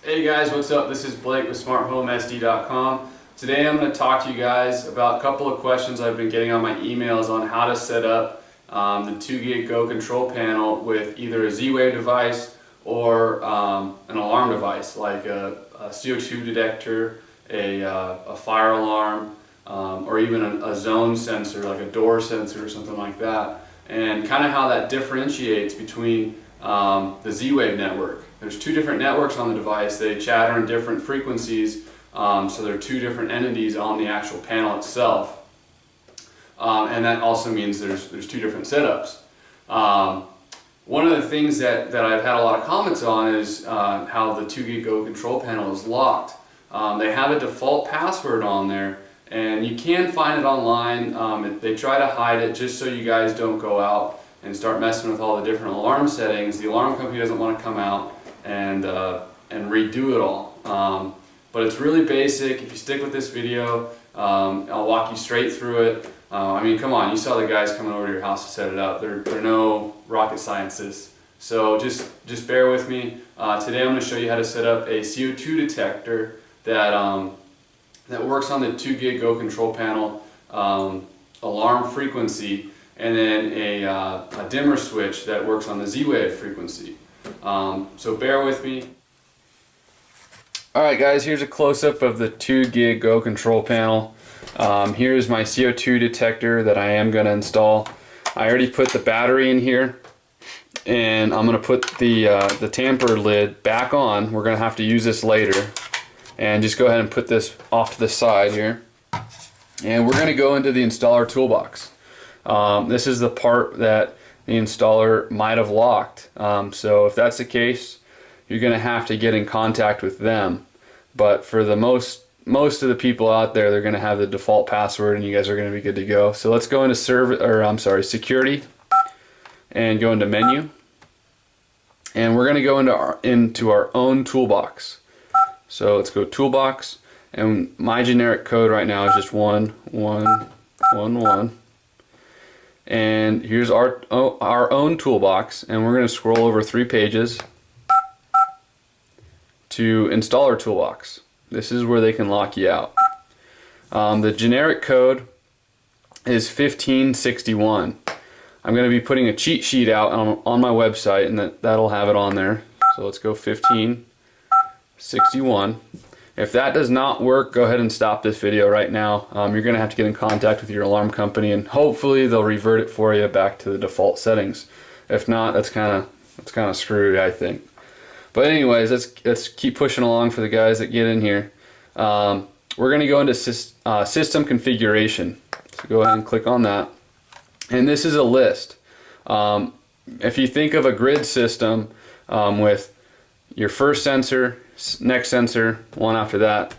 Hey guys, what's up? This is Blake with SmartHomeSD.com. Today I'm going to talk to you guys about a couple of questions I've been getting on my emails on how to set up the 2 gig Go control panel with either a Zwave device or an alarm device like a CO2 detector, a fire alarm, or even a zone sensor like a door sensor or something like that, and kind of how that differentiates between the Zwave network. There's two different networks on the device. They chatter in different frequencies, so there are two different entities on the actual panel itself, and that also means there's two different setups. One of the things that I've had a lot of comments on is how the 2 gig Go control panel is locked. They have a default password on there, and you can find it online. They try to hide it just so you guys don't go out and start messing with all the different alarm settings. The alarm company doesn't want to come out and redo it all. But it's really basic. If you stick with this video, I'll walk you straight through it. I mean, come on, you saw the guys coming over to your house to set it up. They're no rocket scientists. So just bear with me. Today I'm going to show you how to set up a CO2 detector that works on the 2 gig Go control panel alarm frequency, and then a dimmer switch that works on the Zwave frequency. So bear with me. Alright guys, here's a close-up of the 2 gig Go control panel. Here's my CO2 detector that I am going to install. I already put the battery in here, and I'm going to put the tamper lid back on. We're going to have to use this later. And just go ahead and put this off to the side here. And we're going to go into the Installer Toolbox. This is the part that the installer might have locked. So if that's the case, you're going to have to get in contact with them. But for the most of the people out there, they're going to have the default password, and you guys are going to be good to go. So let's go into security, and go into menu, and we're going to go into our own toolbox. So let's go toolbox, and my generic code right now is just 1111. And here's our own toolbox, and we're going to scroll over 3 pages to Installer Toolbox. This is where they can lock you out. The generic code is 1561. I'm going to be putting a cheat sheet out on my website, and that'll have it on there. So let's go 1561. If that does not work, go ahead and stop this video right now. You're going to have to get in contact with your alarm company, and hopefully they'll revert it for you back to the default settings. If not, that's kind of screwed, I think. But anyways, let's keep pushing along for the guys that get in here. We're going to go into system configuration. So go ahead and click on that. And this is a list. If you think of a grid system with your first sensor, next sensor, one after that,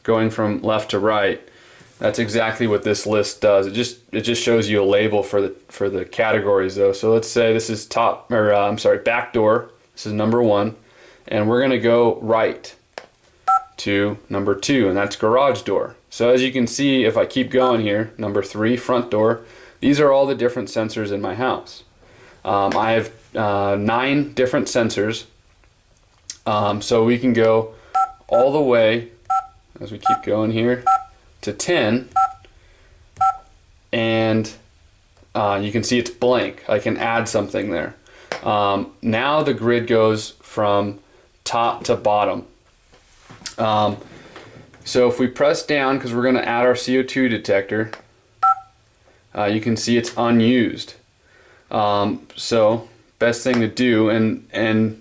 going from left to right, that's exactly what this list does. It just shows you a label for the categories though. So let's say this is back door. This is number 1, and we're going to go right to number 2, and that's garage door. So as you can see, if I keep going here, number 3, front door. These are all the different sensors in my house. I have 9 different sensors, so we can go all the way, as we keep going here, to 10, and you can see it's blank. I can add something there. Now the grid goes from top to bottom. So if we press down, because we're going to add our CO2 detector, you can see it's unused. So best thing to do, and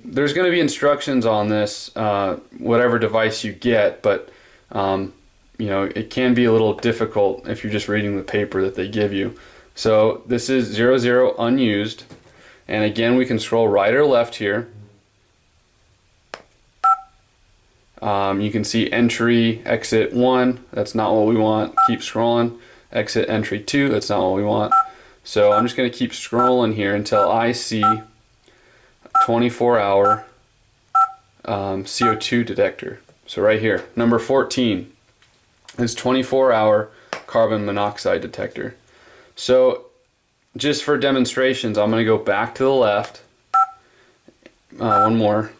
there's going to be instructions on this, whatever device you get, but you know, it can be a little difficult if you're just reading the paper that they give you. So this is 00 unused, and again we can scroll right or left here. You can see entry, exit 1, that's not what we want. Keep scrolling. Exit entry 2, that's not what we want. So I'm just going to keep scrolling here until I see 24-hour CO2 detector. So right here, number 14 is 24-hour carbon monoxide detector. So just for demonstrations, I'm going to go back to the left, one more,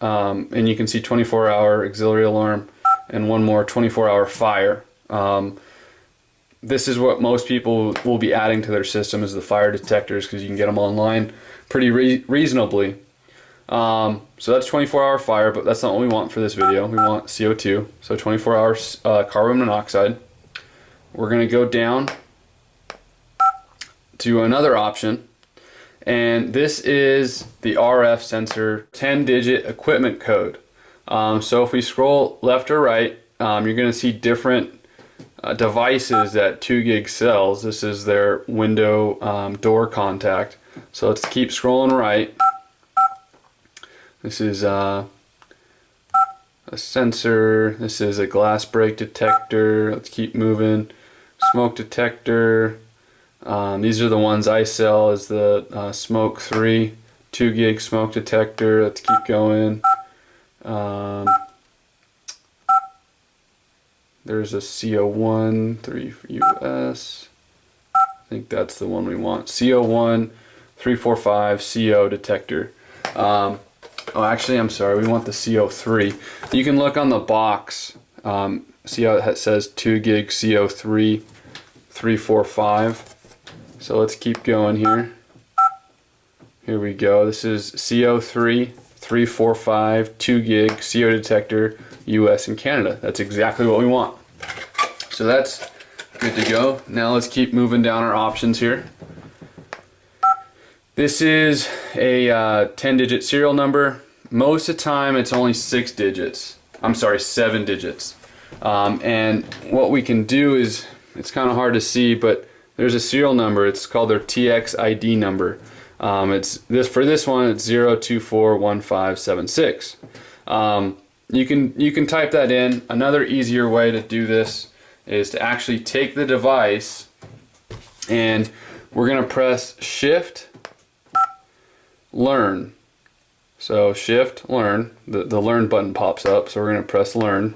and you can see 24-hour auxiliary alarm and one more 24-hour fire. This is what most people will be adding to their system, is the fire detectors, because you can get them online pretty reasonably. So that's 24-hour fire, but that's not what we want for this video. We want CO2, so 24 hours carbon monoxide. We're going to go down to another option, and this is the RF sensor 10-digit equipment code. So if we scroll left or right, you're going to see different devices that 2GIG sells. This is their window door contact. So let's keep scrolling right. This is a sensor. This is a glass break detector. Let's keep moving. Smoke detector. These are the ones I sell, is the Smoke 3 2GIG smoke detector. Let's keep going. There's a C01 3 US. I think that's the one we want. C01 345 CO detector. Oh, actually, I'm sorry. We want the C03. You can look on the box. See how it says 2GIG CO3 345. So let's keep going here. Here we go. This is CO3 345 2GIG CO detector, US and Canada. That's exactly what we want. So that's good to go. Now let's keep moving down our options here. This is a 10-digit serial number. Most of the time it's only 6 digits. I'm sorry, 7 digits. And what we can do is, it's kind of hard to see, but there's a serial number. It's called their TX ID number. It's this, for this one, it's 0241576. You can type that in. Another easier way to do this is to actually take the device, and we're going to press Shift Learn. So Shift Learn, the Learn button pops up, so we're going to press Learn,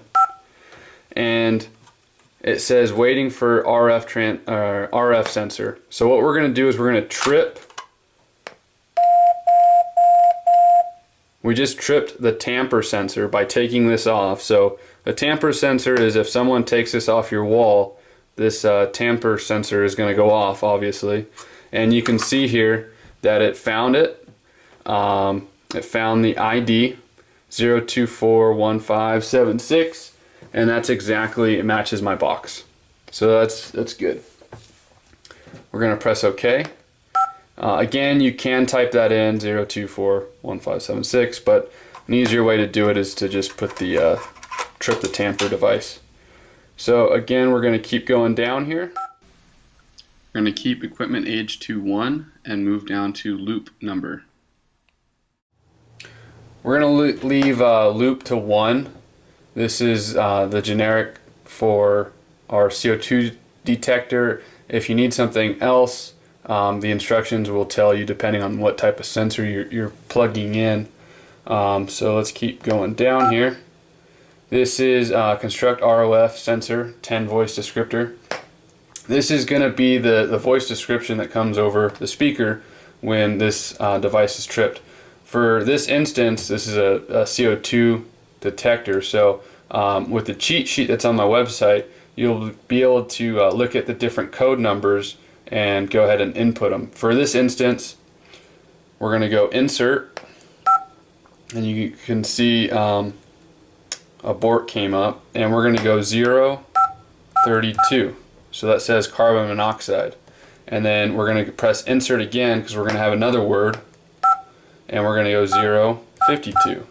and it says waiting for RF sensor. So what we're going to do is we're going to trip. We just tripped the tamper sensor by taking this off. So the tamper sensor is if someone takes this off your wall, this tamper sensor is going to go off, obviously. And you can see here that it found it. It found the ID 0241576, and that's exactly, it matches my box. So that's good. We're going to press OK. Again, you can type that in 0241576, but an easier way to do it is to just put the trip the tamper device. So again, we're going to keep going down here. We're going to keep equipment age to 1 and move down to loop number. We're going to leave loop to 1. This is the generic for our CO2 detector. If you need something else, the instructions will tell you depending on what type of sensor you're plugging in. So let's keep going down here. This is Construct ROF sensor 10 voice descriptor. This is going to be the voice description that comes over the speaker when this device is tripped. For this instance, this is a CO2 detector. So with the cheat sheet that's on my website, you'll be able to look at the different code numbers and go ahead and input them. For this instance, we're going to go insert, and you can see a abort came up, and we're going to go 032. So that says carbon monoxide. And then we're going to press insert again because we're going to have another word, and we're going to go 052.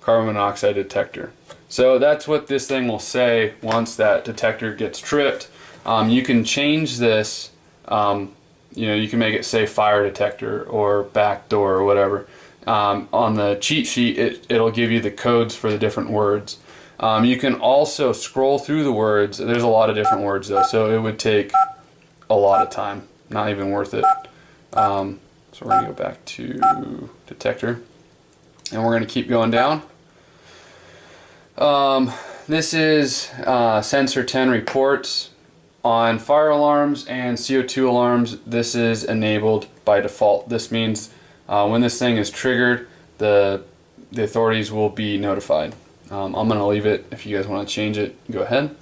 Carbon monoxide detector. So that's what this thing will say once that detector gets tripped. You can change this, you can make it say fire detector or back door or whatever. On the cheat sheet, it'll give you the codes for the different words. You can also scroll through the words. There's a lot of different words though, so it would take a lot of time. Not even worth it. So we're going to go back to detector, and we're going to keep going down. This is Sensor 10 reports. On fire alarms and CO2 alarms, this is enabled by default. This means when this thing is triggered, the the authorities will be notified. I'm going to leave it. If you guys want to change it, go ahead.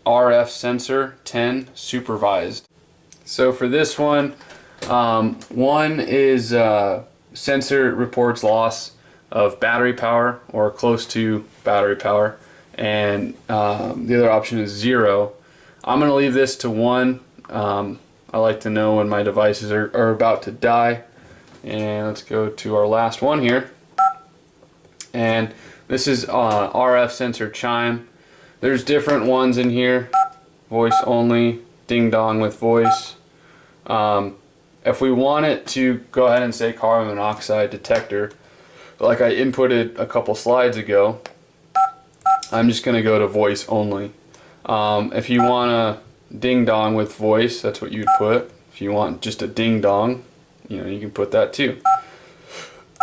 RF sensor 10 supervised. So for this one, one is sensor reports loss of battery power or close to battery power, and the other option is 0. I'm going to leave this to 1. I like to know when my devices are about to die. And let's go to our last one here. And this is RF Sensor Chime. There's different ones in here. Voice only, ding dong with voice. If we want it to go ahead and say carbon monoxide detector, like I inputted a couple slides ago, I'm just going to go to voice only. If you want a ding dong with voice, that's what you'd put. If you want just a ding dong, you can put that too.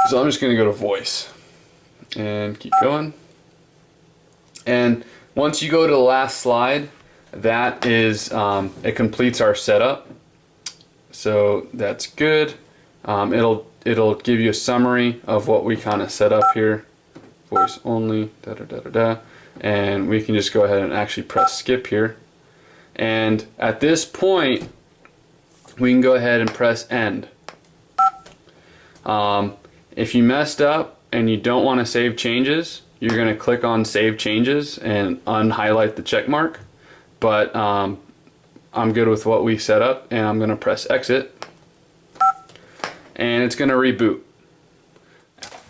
So I'm just going to go to voice and keep going. And once you go to the last slide, that is it completes our setup. So that's good. It'll give you a summary of what we kind of set up here. Voice only, da da da da da. And we can just go ahead and actually press skip here. And at this point, we can go ahead and press end. If you messed up and you don't want to save changes, you're going to click on Save Changes and unhighlight the check mark. But I'm good with what we set up, and I'm going to press exit. And it's going to reboot.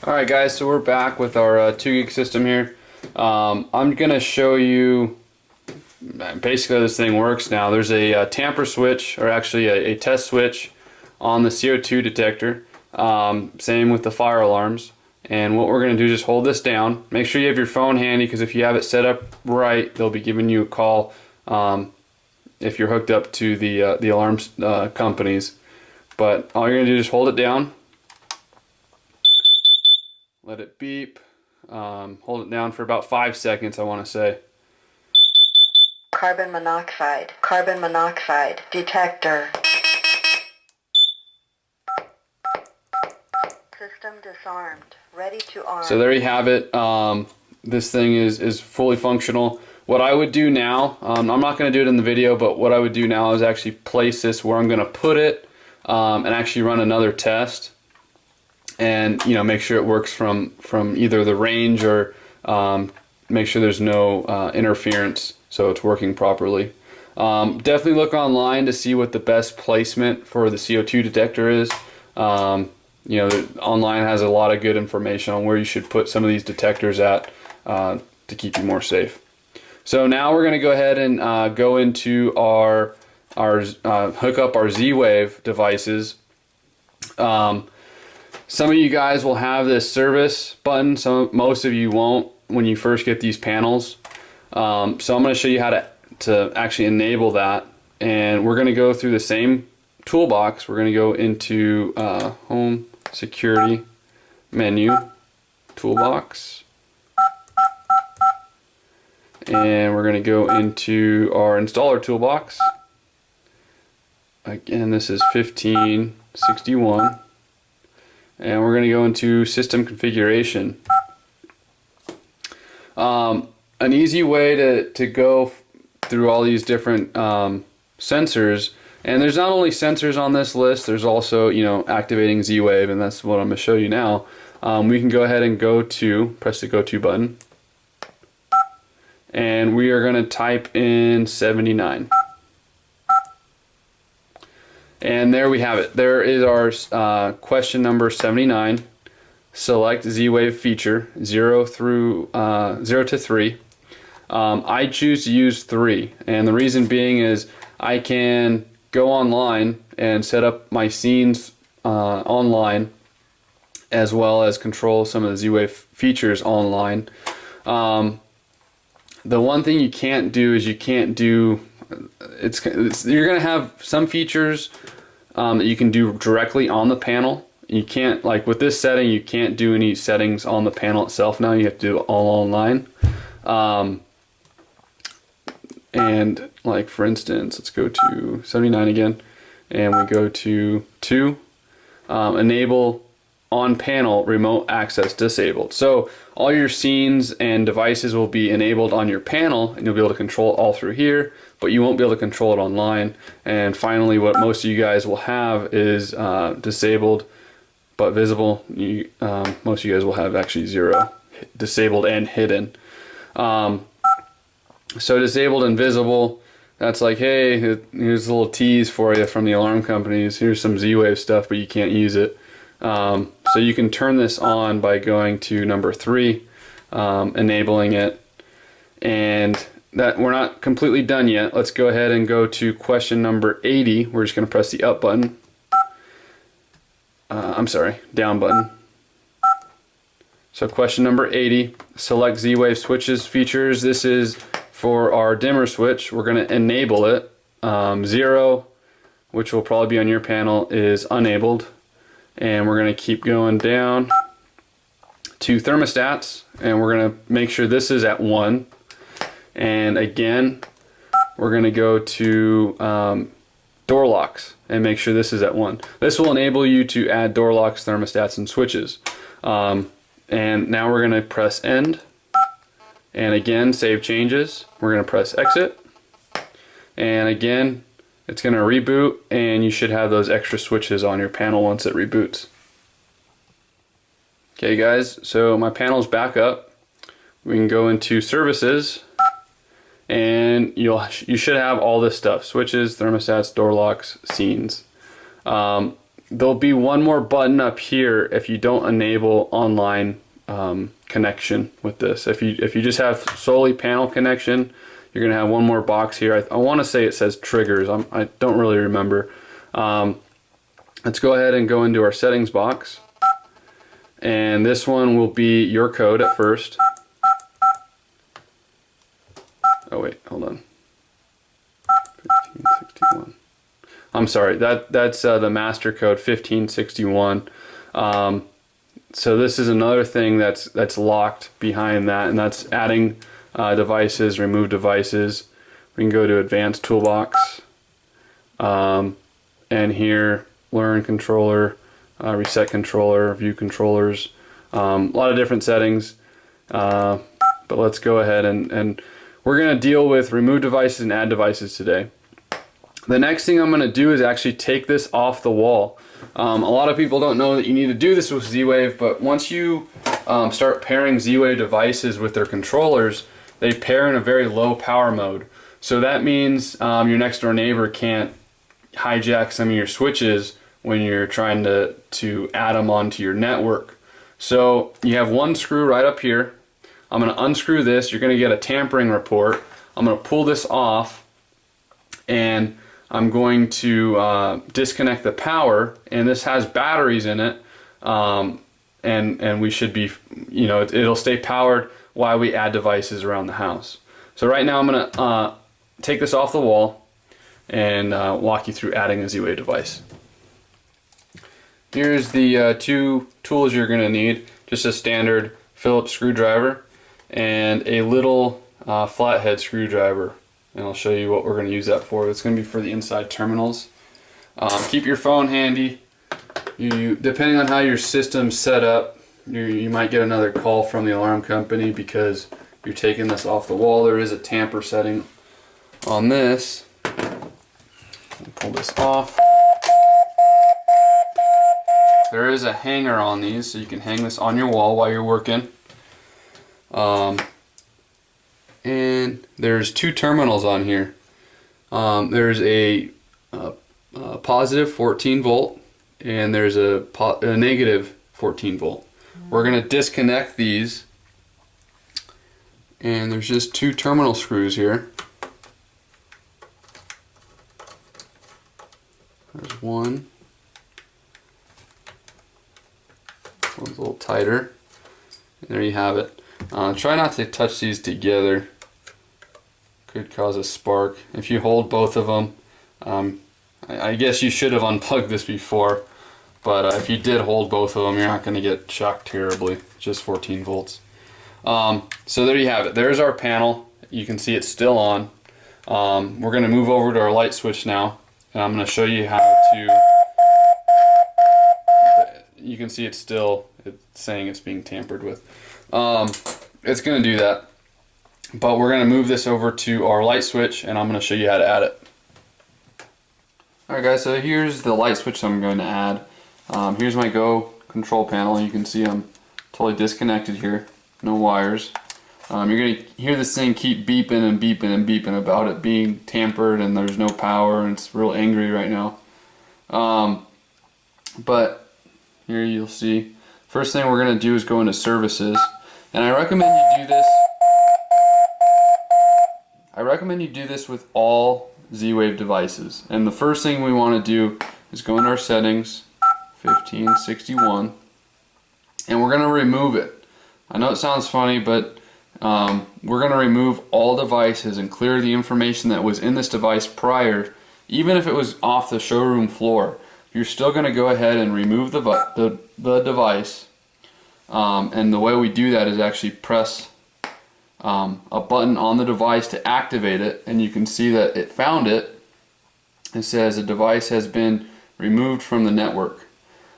Alright guys, so we're back with our 2 gig system here. I'm going to show you basically how this thing works now. There's a tamper switch, or actually a test switch on the CO2 detector. Same with the fire alarms. And what we're going to do is just hold this down. Make sure you have your phone handy, because if you have it set up right, they'll be giving you a call if you're hooked up to the alarms companies. But all you're going to do is hold it down. Let it beep. Hold it down for about 5 seconds, I want to say. Carbon monoxide detector. System disarmed, ready to arm. So there you have it. This thing is fully functional. What I would do now, I'm not going to do it in the video, but what I would do now is actually place this where I'm going to put it, and actually run another test, and make sure it works from either the range, or make sure there's no interference, so it's working properly. Definitely look online to see what the best placement for the CO2 detector is. Online has a lot of good information on where you should put some of these detectors at to keep you more safe. So now we're going to go ahead and go into our hook up our Zwave devices. Some of you guys will have this service button. Most of you won't when you first get these panels. So I'm going to show you how to actually enable that. And we're going to go through the same toolbox. We're going to go into Home Security menu, Toolbox. And we're going to go into our Installer Toolbox. Again, this is 1561. And we're going to go into System Configuration. An easy way to go through all these different sensors, and there's not only sensors on this list, there's also activating Zwave, and that's what I'm going to show you now. We can go ahead and press the Go To button, and we are going to type in 79. And there we have it. There is our question number 79. Select Zwave feature 0 to 3. I choose to use 3, and the reason being is I can go online and set up my scenes online, as well as control some of the Zwave features online. The one thing you can't do is you're going to have some features that you can do directly on the panel. You can't, like with this setting, you can't do any settings on the panel itself now. You have to do it all online. And like for instance, let's go to 79 again, and we go to 2. Enable on panel remote access disabled. So all your scenes and devices will be enabled on your panel, and you'll be able to control it all through here, but you won't be able to control it online. And finally, what most of you guys will have is disabled but visible. Most of you guys will have actually 0, disabled and hidden. So disabled and visible, that's like, hey, here's a little tease for you from the alarm companies. Here's some Z-Wave stuff, but you can't use it. So you can turn this on by going to number 3, enabling it. And that we're not completely done yet. Let's go ahead and go to question number 80. We're just going to press the up button. I'm sorry, down button. So question number 80, select Z-Wave switches features. This is for our dimmer switch. We're going to enable it. 0, which will probably be on your panel, is unenabled. And we're going to keep going down to thermostats, and we're going to make sure this is at 1. And again, we're going to go to door locks and make sure this is at 1. This will enable you to add door locks, thermostats, and switches. And now we're going to press end, and again, save changes. We're going to press exit, and again, it's going to reboot, and you should have those extra switches on your panel once it reboots. Okay guys, so my panel's back up. We can go into services, and you should have all this stuff: switches, thermostats, door locks, scenes. There'll be one more button up here if you don't enable online connection with this. If you just have solely panel connection, you're gonna have one more box here. I want to say it says triggers. I don't really remember. Let's go ahead and go into our settings box, and this one will be your code at first. Oh wait, hold on. 1561. I'm sorry, that's the master code 1561. So this is another thing that's locked behind that, and that's adding devices, remove devices. We can go to Advanced Toolbox, and here learn controller, reset controller, view controllers, a lot of different settings. But let's go ahead and we're going to deal with remove devices and add devices today. The next thing I'm going to do is actually take this off the wall. A lot of people don't know that you need to do this with Z-Wave, but once you start pairing Z-Wave devices with their controllers, they pair in a very low power mode. So that means your next door neighbor can't hijack some of your switches when you're trying to add them onto your network. So you have one screw right up here. I'm going to unscrew this. You're going to get a tampering report. I'm going to pull this off, and I'm going to disconnect the power, and this has batteries in it, and we should be, it'll stay powered while we add devices around the house. So right now I'm going to take this off the wall and walk you through adding a Z-Wave device. Here's the 2 tools you're going to need: just a standard Phillips screwdriver and a little flathead screwdriver. And I'll show you what we're going to use that for. It's going to be for the inside terminals. Keep your phone handy. Depending on how your system's set up, you might get another call from the alarm company because you're taking this off the wall. There is a tamper setting on this. Pull this off. There is a hanger on these, so you can hang this on your wall while you're working. And there's 2 terminals on here. There's a positive 14 volt, and there's a negative 14 volt. We're going to disconnect these, and there's just 2 terminal screws here. There's one. One's a little tighter. And there you have it. Try not to touch these together. Could cause a spark. If you hold both of them, I guess you should have unplugged this before, but if you did hold both of them, you're not going to get shocked terribly. Just 14 volts. So there you have it. There's our panel. You can see it's still on. We're going to move over to our light switch now, and I'm going to show you how to you can see it's saying it's being tampered with. It's going to do that. But we're going to move this over to our light switch, and I'm going to show you how to add it. Alright guys, so here's the light switch I'm going to add. Here's my Go control panel. You can see I'm totally disconnected here. No wires. You're going to hear this thing keep beeping and beeping and beeping about it being tampered and there's no power and it's real angry right now. But here you'll see. First thing we're going to do is go into services. And I recommend you do this with all Z-Wave devices. And the first thing we want to do is go into our settings, 1561, and we're going to remove it. I know it sounds funny, but we're going to remove all devices and clear the information that was in this device prior, even if it was off the showroom floor. You're still going to go ahead and remove the device, and the way we do that is actually press a button on the device to activate it, and you can see that it found it. It says a device has been removed from the network.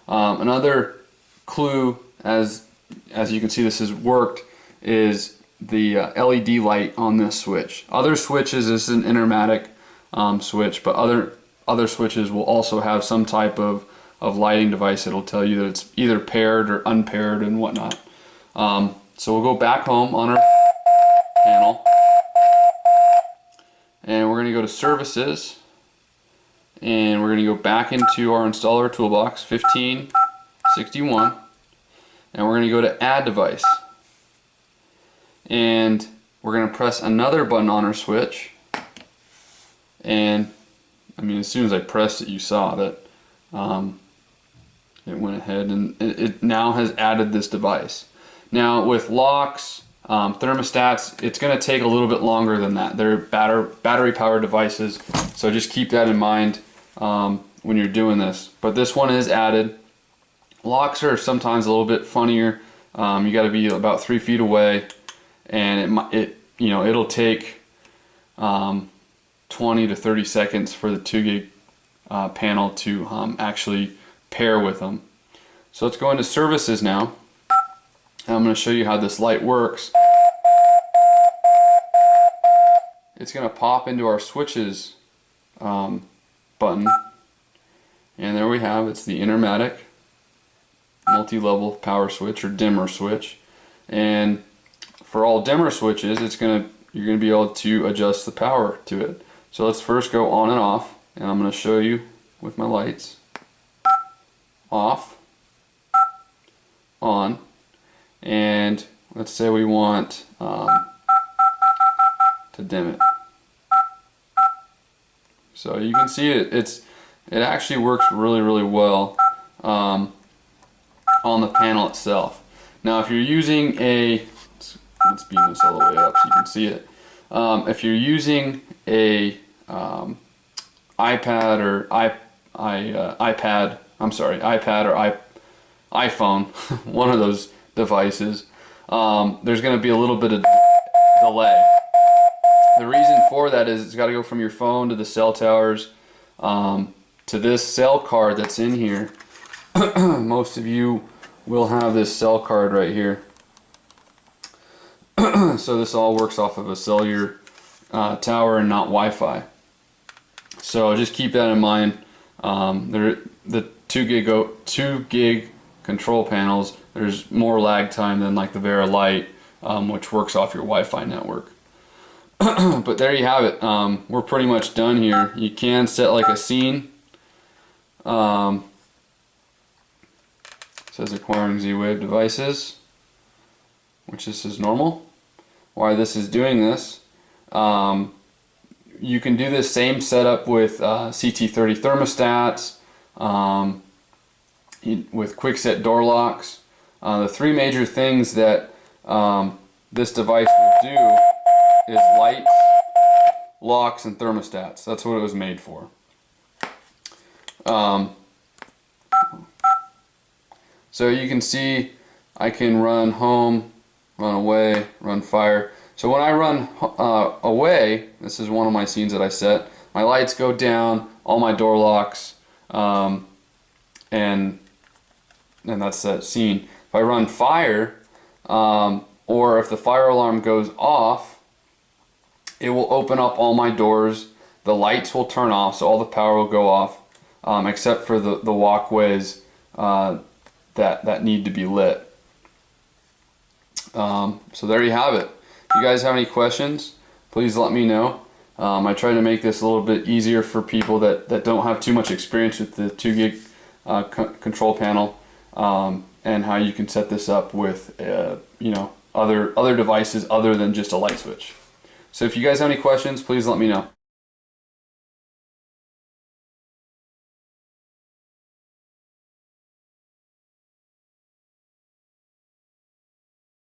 Another clue, as you can see this has worked, is the LED light on this switch. Other switches, this is an intermatic switch, but other switches will also have some type of lighting device that'll tell you that it's either paired or unpaired and whatnot. So we'll go back home on our panel, and we're going to go to services, and we're going to go back into our Installer Toolbox, 1561, and we're going to go to add device, and we're going to press another button on our switch, and I mean, as soon as I pressed it, you saw that it went ahead and it now has added this device. Now with locks, thermostats, it's going to take a little bit longer than that. They're battery powered devices, so just keep that in mind when you're doing this. But this one is added. Locks are sometimes a little bit funnier. You got to be about 3 feet away, and it'll take 20 to 30 seconds for the 2 gig panel to actually pair with them. So let's go into services now. I'm going to show you how this light works. It's going to pop into our switches button, and there we have, it's the intermatic multi-level power switch or dimmer switch. And for all dimmer switches, you're going to be able to adjust the power to it. So let's first go on and off, and I'm going to show you with my lights. Off, on, and let's say we want to dim it. So you can see it actually works really well on the panel itself. Now if you're using let's beam this all the way up so you can see it. If you're using a iPad or iPhone, one of those devices, there's going to be a little bit of delay. The reason for that is it's got to go from your phone to the cell towers to this cell card that's in here. Most of you will have this cell card right here. So this all works off of a cellular tower and not Wi-Fi. So just keep that in mind. The 2 gig control panels, there's more lag time than like the Veralite, which works off your Wi-Fi network. But there you have it. We're pretty much done here. You can set like a scene. It says acquiring Z-Wave devices, which this is normal. Why this is doing this, you can do this same setup with CT30 thermostats, with quick set door locks. The 3 major things that this device will do is lights, locks, and thermostats. That's what it was made for. So you can see I can run home, run away, run fire. So when I run away, this is one of my scenes that I set, my lights go down, all my door locks, and and that's that scene. If I run fire, or if the fire alarm goes off, it will open up all my doors. The lights will turn off, so all the power will go off, except for the walkways that need to be lit. So there you have it. If you guys have any questions, please let me know. I try to make this a little bit easier for people that don't have too much experience with the 2 gig control panel, and how you can set this up with other devices other than just a light switch. So if you guys have any questions, please let me know.